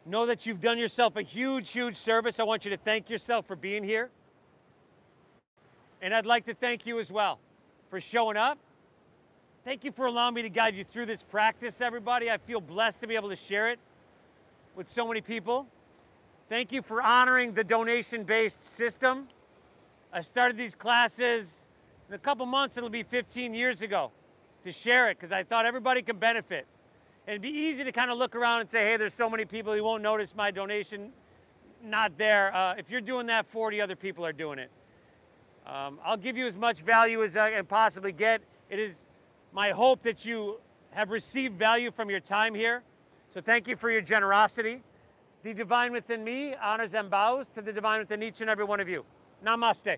Know that you've done yourself a huge, huge service. I want you to thank yourself for being here. And I'd like to thank you as well for showing up. Thank you for allowing me to guide you through this practice, everybody. I feel blessed to be able to share it with so many people. Thank you for honoring the donation-based system. I started these classes in a couple months, it'll be 15 years ago, to share it because I thought everybody could benefit. And it'd be easy to kind of look around and say, hey, there's so many people who won't notice my donation not there. If you're doing that, 40 other people are doing it. I'll give you as much value as I can possibly get. It is my hope that you have received value from your time here. So thank you for your generosity. The divine within me honors and bows to the divine within each and every one of you. Namaste.